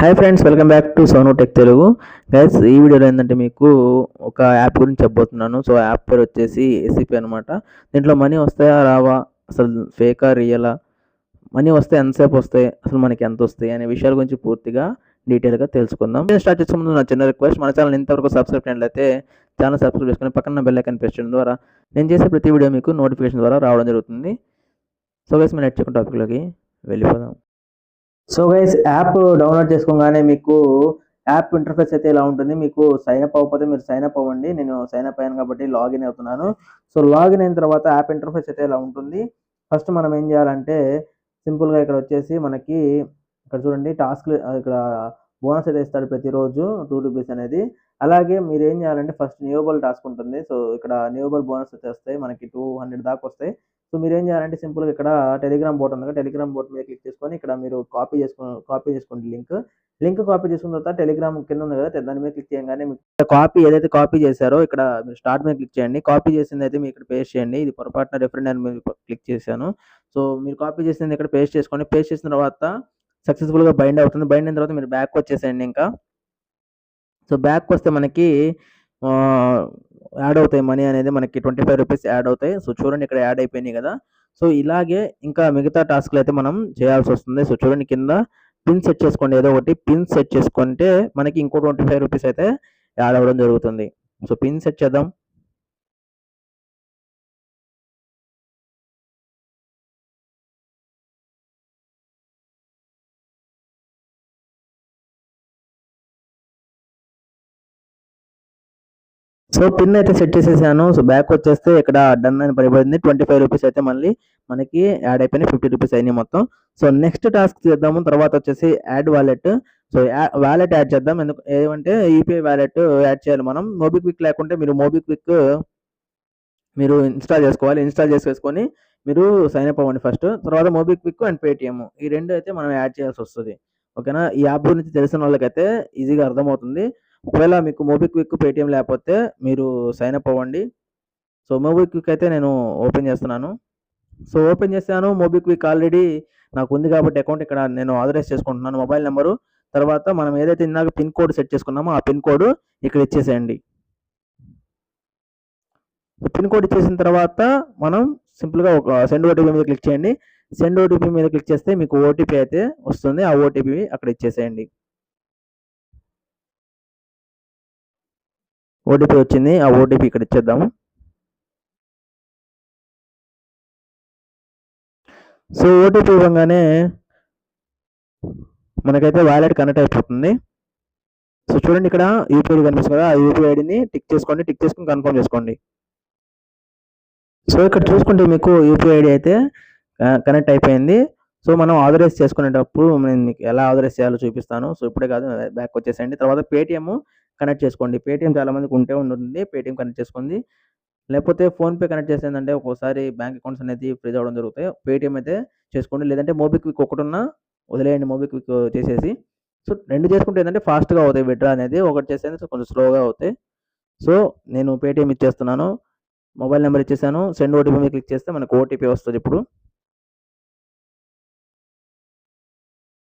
Hi friends, welcome back to Sonu tech Telugu. Guys, ఈ వీడియోలో ఏంటంటే మీకు ఒక యాప్ గురించి చెప్పబోతున్నాను. సో యాప్ పేరు వచ్చేసి ఎస్సిపి అనమాట. దీంట్లో మనీ వస్తాయా రావా, అసలు ఫేకా రియలా, మనీ వస్తే ఎంతసేపు వస్తాయి, అసలు మనకి ఎంత వస్తాయి అనే విషయాల గురించి పూర్తిగా డీటెయిల్గా తెలుసుకుందాం. నేను స్టార్ట్ చేసే ముందు నా చిన్న రిక్వెస్ట్, మన ఛానల్ ఇంతవరకు సబ్స్క్రైబ్ చేయనట్లయితే ఛానల్ సబ్స్క్రైబ్ చేసుకుని పక్కన బెల్ ఐకాన్ ప్రెస్ చేయడం ద్వారా నేను చేసే ప్రతి వీడియో మీకు నోటిఫికేషన్ ద్వారా రావడం జరుగుతుంది. సో గైస్, మనం నెట్ చెక్ టాపిక్లోకి వెళ్ళిపోదాం. సో గైస్, యాప్ డౌన్లోడ్ చేసుకోగానే మీకు యాప్ ఇంటర్ఫేస్ అయితే ఇలా ఉంటుంది. మీకు సైన్ అప్ అవ్వకపోతే మీరు సైన్ అప్ అవ్వండి. నేను సైన్ అప్ అయ్యాను కాబట్టి లాగిన్ అవుతున్నాను. సో లాగిన్ అయిన తర్వాత యాప్ ఇంటర్ఫేస్ అయితే ఇలా ఉంటుంది. ఫస్ట్ మనం ఏం చేయాలంటే సింపుల్గా ఇక్కడ వచ్చేసి మనకి ఇక్కడ చూడండి టాస్క్, ఇక్కడ బోనస్ అయితే ఇస్తాడు ప్రతిరోజు 2 రూపీస్ అనేది. అలాగే మీరు ఏం చేయాలంటే ఫస్ట్ న్యూబల్ టాస్క్ ఉంటుంది. సో ఇక్కడ న్యూబల్ బోనస్ అయితే వస్తాయి, మనకి 200 దాకా వస్తాయి. సో మీరు ఏం చేయాలంటే సింపుల్గా ఇక్కడ టెలిగ్రామ్ బోట్ ఉంది కదా, టెలిగ్రామ్ బోట్ మీద క్లిక్ చేసుకొని ఇక్కడ మీరు కాపీ చేసుకోండి లింక్ కాపీ చేసుకున్న తర్వాత టెలిగ్రామ్ కింద ఉంది కదా, దాని మీద క్లిక్ చేయగానే మీకు కాపీ ఏదైతే కాపీ చేశారో ఇక్కడ మీరు స్టార్ట్ మీద క్లిక్ చేయండి. కాపీ చేసింది అయితే మీరు ఇక్కడ పేస్ట్ చేయండి. ఇది పొరపాటున రిఫరెండ్ అని మీద క్లిక్ చేశాను. సో మీరు కాపీ చేసింది ఇక్కడ పేస్ట్ చేసుకోండి. పేస్ట్ చేసిన తర్వాత సక్సెస్ఫుల్గా బైండ్ అవుతుంది. బైండ్ అయిన తర్వాత మీరు బ్యాక్ వచ్చేసేయండి. ఇంకా సో బ్యాక్ వస్తే మనకి యాడ్ అవుతాయి, మనీ అనేది మనకి 25 రూపీస్ యాడ్ అవుతాయి. సో చూడండి ఇక్కడ యాడ్ అయిపోయినాయి కదా. సో ఇలాగే ఇంకా మిగతా టాస్క్లు అయితే మనం చేయాల్సి వస్తుంది. సో చూడండి కింద పిన్ సెట్ చేసుకోండి, ఏదో ఒకటి పిన్ సెట్ చేసుకుంటే మనకి ఇంకో 25 రూపీస్ అయితే యాడ్ అవ్వడం జరుగుతుంది. సో పిన్ సెట్ చేద్దాం. సో పిన్ అయితే సెట్ చేసేసాను. సో బ్యాక్ వచ్చేస్తే ఇక్కడ డన్ అని పడిపోయింది. 25 రూపీస్ అయితే మళ్ళీ మనకి యాడ్ అయిపోయినాయి, 50 రూపీస్ అయినాయి మొత్తం. సో నెక్స్ట్ టాస్క్ చేద్దాము. తర్వాత వచ్చేసి add wallet. So wallet add చేద్దాం. ఎందుకు ఏమంటే యూపీఐ వాలెట్ యాడ్ చేయాలి మనం. మోబిక్విక్ లేకుంటే మీరు మోబిక్విక్ మీరు ఇన్స్టాల్ చేసుకోవాలి. ఇన్స్టాల్ చేసేసుకొని మీరు సైన్ అప్ అవ్వండి ఫస్ట్. తర్వాత మోబిక్విక్ అండ్ పేటిఎం, ఈ రెండు అయితే మనం యాడ్ చేయాల్సి వస్తుంది. ఓకేనా. ఈ యాప్ గురించి తెలిసిన వాళ్ళకైతే ఈజీగా అర్థమవుతుంది. ఒకవేళ మీకు మోబిక్విక్ పేటిఎం లేకపోతే మీరు సైన్ అప్ అవ్వండి. సో మోబిక్విక్ అయితే నేను ఓపెన్ చేస్తున్నాను. సో ఓపెన్ చేశాను. మోబిక్విక్ ఆల్రెడీ నాకు ఉంది కాబట్టి అకౌంట్ ఇక్కడ నేను ఆథరైజ్ చేసుకుంటున్నాను. మొబైల్ నెంబరు తర్వాత మనం ఏదైతే ఇందాక పిన్ కోడ్ సెట్ చేసుకున్నామో ఆ పిన్ కోడ్ ఇక్కడ ఇచ్చేసేయండి. పిన్ కోడ్ ఇచ్చేసిన తర్వాత మనం సింపుల్గా ఒక సెండ్ ఓటీపీ మీద క్లిక్ చేయండి. సెండ్ ఓటీపీ మీద క్లిక్ చేస్తే మీకు ఓటీపీ అయితే వస్తుంది. ఆ ఓటీపీ అక్కడ ఇచ్చేసేయండి. ఓటీపీ వచ్చింది, ఆ ఓటీపీ ఇక్కడ ఇచ్చేద్దాము. సో ఓటీపీ ఇవ్వగానే మనకైతే వాలెట్ కనెక్ట్ అయిపోతుంది. సో చూడండి ఇక్కడ యూపీఐ కనిపిస్తుంది కదా, ఆ యూపీఐ ఐడిని టిక్ చేసుకోండి. టిక్ చేసుకుని కన్ఫర్మ్ చేసుకోండి. సో ఇక్కడ చూసుకుంటే మీకు యూపీఐ ఐడి అయితే కనెక్ట్ అయిపోయింది. సో మనం ఆథరైజ్ చేసుకునేటప్పుడు నేను మీకు ఎలా ఆథరైజ్ చేయాలో చూపిస్తాను. సో ఇప్పుడే కాదు, బ్యాక్ వచ్చేసేయండి. తర్వాత పేటిఎం కనెక్ట్ చేసుకోండి. పేటిఎం చాలా మందికి ఉంటుంది. పేటిఎం కనెక్ట్ చేసుకోండి. లేకపోతే ఫోన్పే కనెక్ట్ చేసేందంటే ఒక్కోసారి బ్యాంక్ అకౌంట్స్ అనేది ఫ్రీజ్ అవ్వడం జరుగుతాయి. పేటిఎం అయితే చేసుకోండి. లేదంటే మోబిక్విక్ ఒకటి ఉన్నా వదిలేయండి, మోబిక్విక్ చేసేసి. సో రెండు చేసుకుంటే ఏంటంటే ఫాస్ట్గా అవుతాయి విత్డ్రా అనేది. ఒకటి చేసేది కొంచెం స్లోగా అవుతాయి. సో నేను పేటిఎం ఇచ్చేస్తున్నాను. మొబైల్ నెంబర్ ఇచ్చేసాను. సెండ్ ఓటీపీ మీద క్లిక్ చేస్తే మనకు ఓటీపీ వస్తుంది ఇప్పుడు.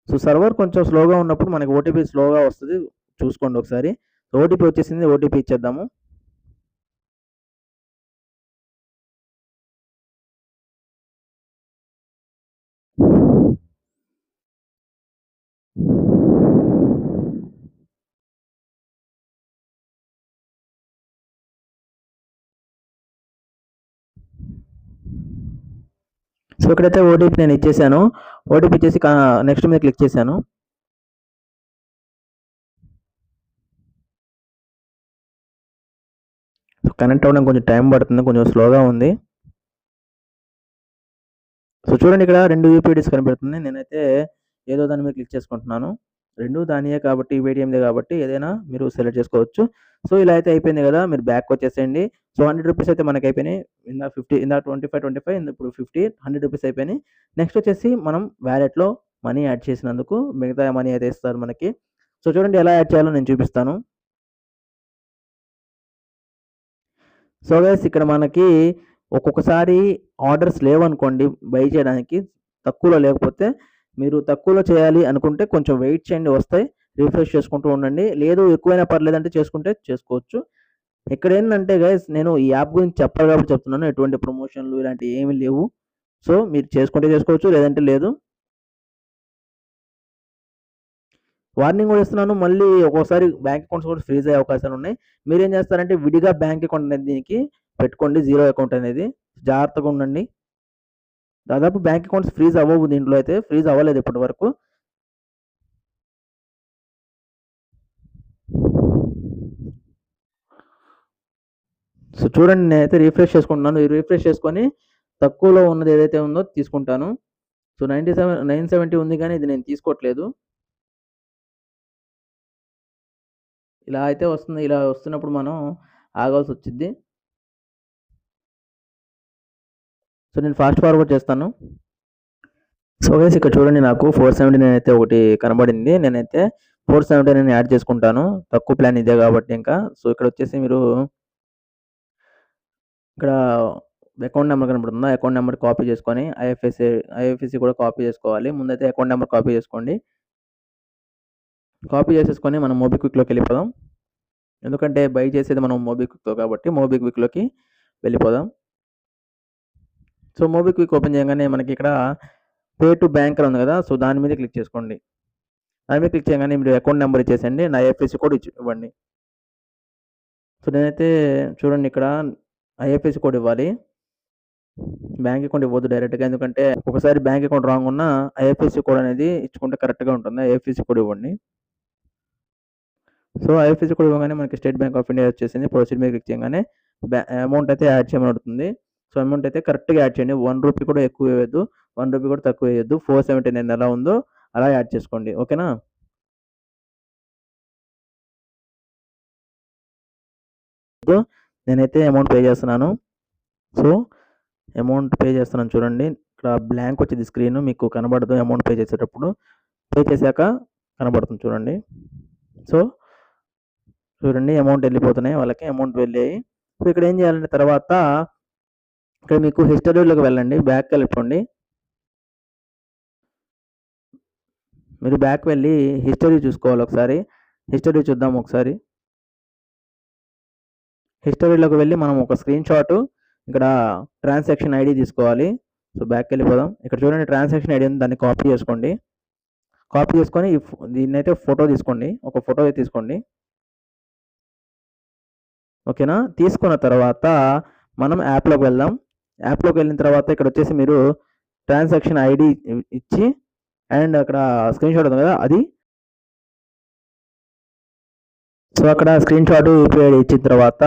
సో సర్వర్ కొంచెం స్లోగా ఉన్నప్పుడు మనకి ఓటీపీ స్లోగా వస్తుంది, చూసుకోండి ఒకసారి. ఓటీపీ వచ్చేసింది, ఓటీపీ ఇచ్చేద్దాము. సో ఇక్కడైతే ఓటీపీ నేను ఇచ్చేసాను. ఓటీపీ ఇచ్చేసి నెక్స్ట్ మీద క్లిక్ చేశాను. కనెక్ట్ అవ్వడం కొంచెం టైం పడుతుంది, కొంచెం స్లోగా ఉంది. సో చూడండి ఇక్కడ 2 యూపీఐడీస్ కనిపెడుతుంది. నేనైతే ఏదో దాని మీద క్లిక్ చేసుకుంటున్నాను. 2 దానియే కాబట్టి పేటిఎందే కాబట్టి ఏదైనా మీరు సెలెక్ట్ చేసుకోవచ్చు. సో ఇలా అయితే అయిపోయింది కదా, మీరు బ్యాక్ వచ్చేసేయండి. సో 100 రూపీస్ అయితే మనకి అయిపోయినాయి. ఇందాక 25 ఇప్పుడు 50, 100 రూపీస్ అయిపోయినాయి. నెక్స్ట్ వచ్చేసి మనం వ్యాలెట్లో మనీ యాడ్ చేసినందుకు మిగతా మనీ అయితే ఇస్తారు మనకి. సో చూడండి ఎలా యాడ్ చేయాలో నేను చూపిస్తాను. సో గైస్, ఇక్కడ మనకి ఒక్కొక్కసారి ఆర్డర్స్ లేవనుకోండి బై చేయడానికి, తక్కువలో లేకపోతే మీరు తక్కువలో చేయాలి అనుకుంటే కొంచెం వెయిట్ చేయండి, వస్తాయి. రిఫ్రెష్ చేసుకుంటూ ఉండండి. లేదు ఎక్కువైనా పర్లేదంటే చేసుకుంటే చేసుకోవచ్చు. ఇక్కడేందంటే గైస్ నేను ఈ యాప్ గురించి చెప్పాలి కాబట్టి చెప్తున్నాను. ఎటువంటి ప్రమోషన్‌లు ఇలాంటివి ఏమీ లేవు. సో, మీరు చేసుకుంటే చేసుకోవచ్చు, లేదంటే లేదు. వార్నింగ్ గూడా ఇస్తున్నాను. మళ్ళీ ఒక్కోసారి బ్యాంక్ అకౌంట్స్ కూడా ఫ్రీజ్ అయ్యే అవకాశాలున్నాయి. మీరేం చేస్తారంటే విడిగా బ్యాంక్ అకౌంట్ అనేది దీనికి పెట్టుకోండి. జీరో అకౌంట్ అనేది. జాగ్రత్తగా ఉండండి. దాదాపు బ్యాంక్ అకౌంట్స్ ఫ్రీజ్ అవ్వవు దీంట్లో అయితే. ఫ్రీజ్ అవ్వలేదు ఇప్పటి వరకు. సో, చూడండి నేనైతే రిఫ్రెష్ చేసుకుంటున్నాను. ఈ రిఫ్రెష్ చేసుకొని తక్కువలో ఉన్నది ఏదైతే ఉందో తీసుకుంటాను. సో, 970 ఉంది కానీ ఇది నేను తీసుకోవట్లేదు. ఇలా అయితే వస్తుంది. ఇలా వస్తున్నప్పుడు మనం ఆగాల్సొచ్చిద్ది. సో, నేను ఫాస్ట్ ఫార్వర్డ్ చేస్తాను. సో, గైస్ ఇక్కడ చూడండి నాకు 479 అయితే ఒకటి కనబడింది. నేనైతే 479 యాడ్ చేసుకుంటాను. తక్కువ ప్లాన్ ఇదే కాబట్టి ఇంకా. సో, ఇక్కడొచ్చేసి మీరు ఇక్కడ అకౌంట్ నెంబర్ కనపడుతుందా? అకౌంట్ నెంబర్ కాపీ చేసుకొని ఐఎఫ్ఎస్‌సి కూడా కాపీ చేసుకోవాలి. ముందైతే అకౌంట్ నెంబర్ కాపీ చేసుకోండి. కాపీ చేసేసుకొని మనం మోబిక్విక్‌లోకి వెళ్ళిపోదాం. ఎందుకంటే బై చేసేది మనం మోబిక్విక్‌తో కాబట్టి మోబిక్విక్‌లోకి వెళ్ళిపోదాం. సో, మోబిక్విక్ ఓపెన్ చేయగానే మనకి ఇక్కడ పే టు బ్యాంక్ అని ఉంది కదా! సో, దాని మీద క్లిక్ చేసుకోండి. దాని మీద క్లిక్ చేయగానే మీరు అకౌంట్ నెంబర్ ఇచ్చేసేయండి. నా ఐఎఫ్ఎస్‌సి కోడ్ ఇవ్వండి. సో, నేనైతే చూడండి ఇక్కడ ఐఎఫ్ఎస్‌సి కోడ్ ఇవ్వాలి. బ్యాంక్ అకౌంట్ ఇవ్వద్దు డైరెక్ట్‌గా. ఎందుకంటే ఒకసారి బ్యాంక్ అకౌంట్ రాంగ్ ఉన్నా ఐఎఫ్ఎస్‌సి కోడ్ అనేది ఇచ్చుకుంటే కరెక్ట్‌గా ఉంటుంది. ఐఎఫ్ఎస్‌సి కోడ్ ఇవ్వండి. సో, ఐఎఫ్ఎస్‌సి కోడ్ ఇవ్వగానే మనకి స్టేట్ బ్యాంక్ ఆఫ్ ఇండియా వచ్చేసింది. ప్రొసీడ్ మీద క్లిక్ చేయగానే అమౌంట్ అయితే యాడ్ చేయమని అడుగుతుంది. సో, అమౌంట్ అయితే కరెక్ట్‌గా యాడ్ చేయండి. ₹1 కూడా ఎక్కువ వేయొద్దు. ₹1 కూడా తక్కువ వేయొద్దు. 479 ఎలా ఉందో అలా యాడ్ చేసుకోండి. ఓకేనా? నేనైతే అమౌంట్ పే చేస్తున్నాను. సో, అమౌంట్ పే చేస్తున్నాను చూడండి. ఇక్కడ బ్లాంక్ వచ్చింది స్క్రీన్ మీకు కనబడదు అమౌంట్ పే చేసేటప్పుడు. పే చేశాక కనబడుతుంది చూడండి. సో, చూడండి అమౌంట్ వెళ్ళిపోతున్నాయి వాళ్ళకి. అమౌంట్ వెళ్ళాయి. సో, ఇక్కడ ఏం చేయాలంటే తర్వాత ఇక్కడ మీకు హిస్టరీలోకి వెళ్ళండి. బ్యాక్‌కి వెళ్ళిపోండి. మీరు బ్యాక్ వెళ్ళి హిస్టరీ చూసుకోవాలి ఒకసారి. హిస్టరీ చూద్దాం ఒకసారి. హిస్టరీలోకి వెళ్ళి మనం ఒక స్క్రీన్‌షాట్ ఇక్కడ ట్రాన్సాక్షన్ ఐడీ తీసుకోవాలి. సో, బ్యాక్‌కి వెళ్ళిపోదాం. ఇక్కడ చూడండి ట్రాన్సాక్షన్ ఐడీ ఉంది. దాన్ని కాపీ చేసుకోండి. కాపీ చేసుకొని దీన్నైతే ఫోటో తీసుకోండి. ఒక ఫోటో తీసుకోండి. ఓకేనా? తీసుకున్న తర్వాత మనం యాప్‌లోకి వెళ్దాం. యాప్‌లోకి వెళ్ళిన తర్వాత ఇక్కడ వచ్చేసి మీరు ట్రాన్సాక్షన్ ఐడీ ఇచ్చి అండ్ అక్కడ స్క్రీన్‌షాట్ ఉంది కదా! అది సో, అక్కడ స్క్రీన్‌షాట్ యూపీఐ ఐడీ ఇచ్చిన తర్వాత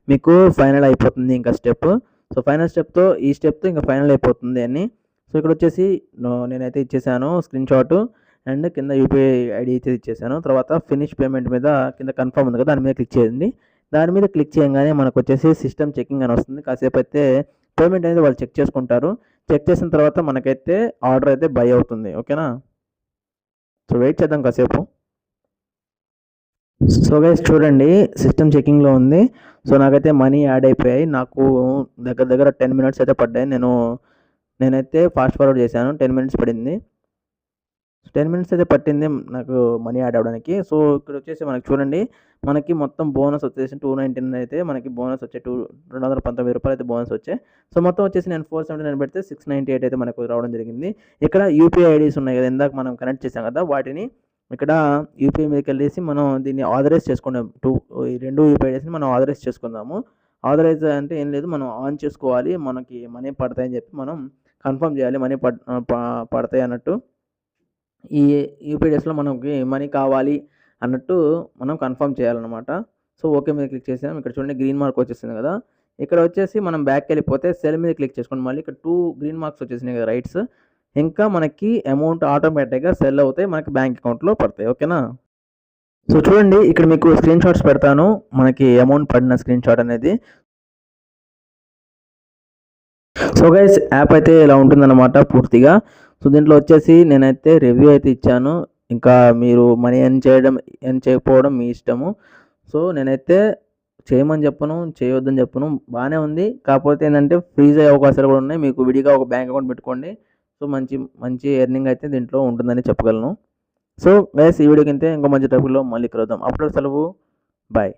మీకు ఫైనల్ అయిపోతుంది ఇంకా స్టెప్. సో, ఫైనల్ స్టెప్‌తో ఈ స్టెప్‌తో ఇంకా ఫైనల్ అయిపోతుంది అన్నీ. సో, ఇక్కడొచ్చేసి నేనైతే ఇచ్చేసాను స్క్రీన్‌షాట్ అండ్ కింద యూపీఐ ఐడీ అయితే ఇచ్చేసాను. తర్వాత ఫినిష్ పేమెంట్ మీద కింద కన్ఫర్మ్ ఉంది కదా! దాని మీద క్లిక్ చేయండి. దాని మీద క్లిక్ చేయంగానే మనకొచ్చేసి సిస్టమ్ చెకింగ్ అని వస్తుంది. కాసేపైతే పేమెంట్ అనేది వాళ్ళు చెక్ చేసుకుంటారు. చెక్ చేసిన తర్వాత మనకైతే ఆర్డర్ అయితే బై అవుతుంది. ఓకేనా? సో, వెయిట్ చేద్దాం కాసేపు. సో, గైస్ చూడండి సిస్టమ్ చెకింగ్‌లో ఉంది. సో, నాకైతే మనీ యాడ్ అయిపోయాయి. నాకు దగ్గర దగ్గర 10 మినిట్స్ అయితే పడ్డాయి. నేనైతే ఫాస్ట్ ఫార్వర్డ్ చేశాను. 10 మినిట్స్ పడింది. 10 మినిట్స్ అయితే పట్టింది నాకు మనీ యాడ్ అవ్వడానికి. సో, ఇక్కడొచ్చేసి మనకి చూడండి మనకి మొత్తం బోనస్ వచ్చేసి 299 అయితే మనకి బోనస్ వచ్చాయి. ₹219 అయితే బోనస్ వచ్చాయి. సో, మొత్తం వచ్చేసి నేను 479 పెడితే 698 అయితే మనకు రావడం జరిగింది. ఇక్కడ యూపీఐ ఐడీస్ ఉన్నాయి కదా! ఇందాక మనం కనెక్ట్ చేసాం కదా! వాటిని ఇక్కడ యూపీఐ మీదకెళ్ళేసి మనం దీన్ని ఆథరైజ్ చేసుకుందాం. ఈ 2 యూపీఐ ఐడీస్‌ని మనం ఆథరైజ్ చేసుకుందాము. ఆథరైజ్ అంటే ఏం లేదు మనం ఆన్ చేసుకోవాలి. మనకి మనీ పడతాయని చెప్పి మనం కన్ఫర్మ్ చేయాలి. మనీ పడతాయి అన్నట్టు. ఈ యూపీఐ డేస్‌లో మనకి మనీ కావాలి అన్నట్టు మనం కన్ఫర్మ్ చేయాలన్నమాట. సో, ఓకే మీద క్లిక్ చేసాం. ఇక్కడ చూడండి గ్రీన్ మార్క్ వచ్చేసింది కదా! ఇక్కడ వచ్చేసి మనం బ్యాక్‌కెళ్ళిపోతే సెల్ మీద క్లిక్ చేసుకోండి. మళ్ళీ ఇక్కడ 2 గ్రీన్ మార్క్స్ వచ్చేసినాయి కదా! రైట్స్. ఇంకా మనకి అమౌంట్ ఆటోమేటిక్‌గా సెల్ అవుతాయి. మనకి బ్యాంక్ అకౌంట్‌లో పడతాయి. ఓకేనా? సో, చూడండి ఇక్కడ మీకు స్క్రీన్ షాట్స్ పెడతాను. మనకి అమౌంట్ పడిన స్క్రీన్ షాట్ అనేది. సో, గైస్ యాప్ అయితే ఇలా ఉంటుందన్నమాట పూర్తిగా. సో, దీంట్లో వచ్చేసి నేనైతే రివ్యూ అయితే ఇచ్చాను. ఇంకా మీరు మనీ ఎర్న్ చేయకపోవడం మీ ఇష్టము. సో, నేనైతే చేయమని చెప్పను, చేయొద్దని చెప్పను. బానే ఉంది. కాకపోతే ఏందంటే ఫ్రీజ్ అయ్యే అవకాశాలు కూడా ఉన్నాయి. మీకు విడిగా ఒక బ్యాంక్ అకౌంట్ పెట్టుకోండి. సో మంచి మంచి ఎర్నింగ్ అయితే దీంట్లో ఉంటుందని చెప్పగలను. సో గైస్ ఈ వీడియోకి ఇంతే. ఇంకో మంచి టాపిక్లో మళ్ళీ కలుద్దాం. అప్పుడు సెలవు. బాయ్.